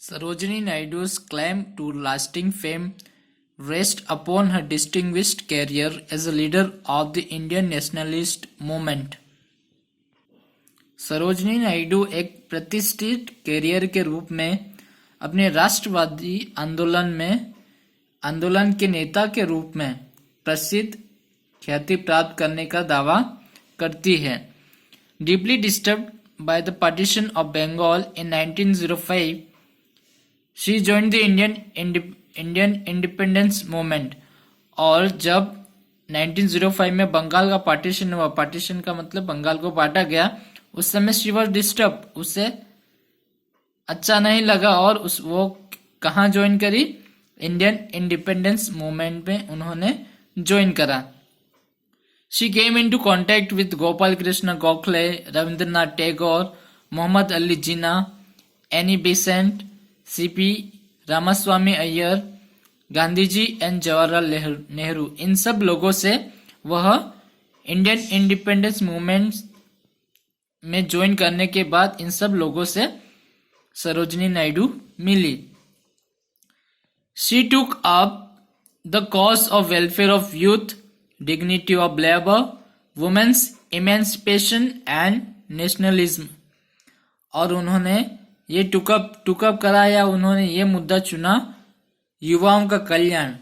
Sarojini Naidu's claim to lasting fame rests upon her distinguished career as a leader of the Indian nationalist movement. Sarojini Naidu एक प्रतिष्ठित career के रूप में अपने राष्ट्रवादी आंदोलन के नेता के रूप में प्रसिद्ध ख्याति प्राप्त करने का दावा करती है. Deeply disturbed by the partition of Bengal in 1905, she joined the Indian independence movement. और जब 1905 में बंगाल का पार्टीशन हुआ, पार्टीशन का मतलब बंगाल को बांटा गया, उस समय शी वॉज डिस्टर्ब, उसे अच्छा नहीं लगा और वो कहाँ ज्वाइन करी? इंडियन इंडिपेंडेंस मूवमेंट में उन्होंने ज्वाइन करा. She came into contact with Gopal Krishna Gokhale, Rabindranath Tagore, Mohammad Ali Jinnah, Annie Besant, C P Ramaswamy Iyer, Gandhi ji and Jawaharlal Nehru. इन सब लोगों से वह इंडियन इंडिपेंडेंस मूवमेंट में ज्वाइन करने के बाद इन सब लोगों से सरोजनी नायडू मिली. She took up the cause of welfare of youth, dignity of labour, women's emancipation and nationalism. और उन्होंने ये टुकअप करा या उन्होंने ये मुद्दा चुना, युवाओं का कल्याण.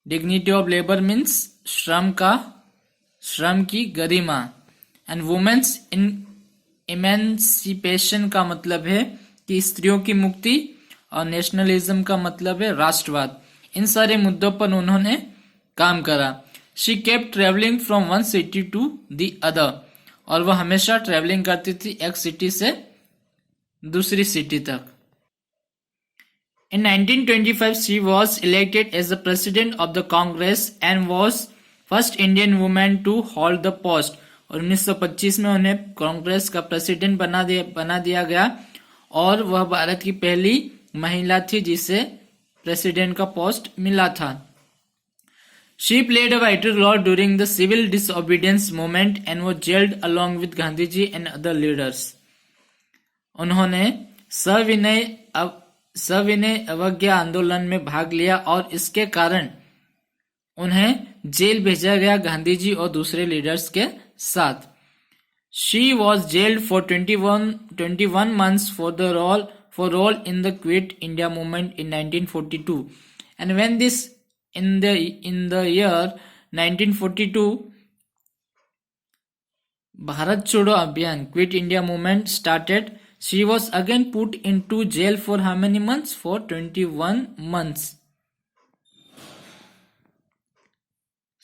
डिग्निटी ऑफ लेबर मीन्स श्रम की गरिमा. एंड वुमेन्स इमेंसिपेशन का मतलब है कि स्त्रियों की मुक्ति, और नेशनलिज्म का मतलब है राष्ट्रवाद. इन सारे मुद्दों पर उन्होंने काम करा. She kept travelling from one city to the other, और वह हमेशा ट्रेवलिंग करती थी एक सिटी से दूसरी सिटी तक. In 1925, she was elected as the president of the Congress and was first Indian woman to hold the post. और 1925 में उन्हें कांग्रेस का प्रेसिडेंट बना दिया गया और वह भारत की पहली महिला थी जिसे प्रेसिडेंट का पोस्ट मिला था. She played a vital role during the civil disobedience movement and was jailed along with Gandhiji and other leaders. उन्होंने सविनय अवज्ञा आंदोलन में भाग लिया और इसके कारण उन्हें जेल भेजा गया गांधी जी और दूसरे लीडर्स के साथ. She was jailed for 21 months for role in the Quit India movement in 1942. And when this in the year 1942 Bharat Chodo Abhiyan, Quit India movement started, she was again put into jail for how many months? For 21 months.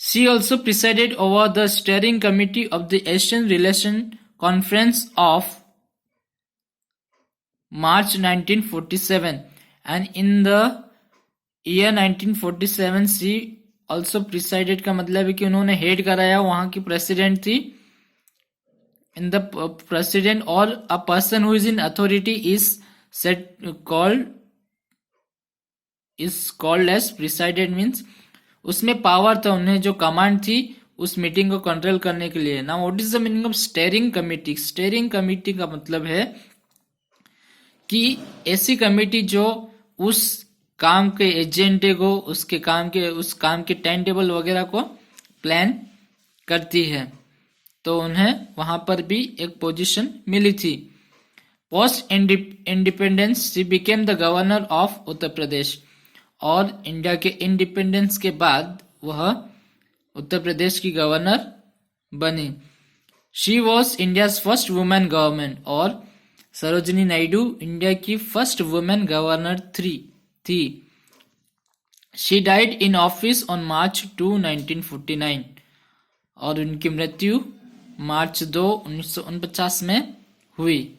She also presided over the steering committee of the Asian Relations Conference of March 1947, and in the year 1947 she also presided का मतलब है कि उन्होंने head कराया, वहां की president थी. In the president or a person who is in authority is called as president, means उसमें पावर था, उन्हें जो कमांड थी उस मीटिंग को कंट्रोल करने के लिए. Now what is the meaning of steering committee? Steering committee का मतलब है कि ऐसी कमिटी जो उस काम के एजेंडे को, उस काम के टाइम टेबल वगैरह को प्लान करती है. तो उन्हें वहां पर भी एक पोजीशन मिली थी. Post independence she became the governor of Uttar Pradesh, और इंडिया के इंडिपेंडेंस के बाद वह उत्तर प्रदेश की गवर्नर बनी. She was India's first women government, और सरोजनी नायडू इंडिया की फर्स्ट वुमेन गवर्नर थी. She died in office on March 2, 1949, और उनकी मृत्यु मार्च 2, 1949 में हुई.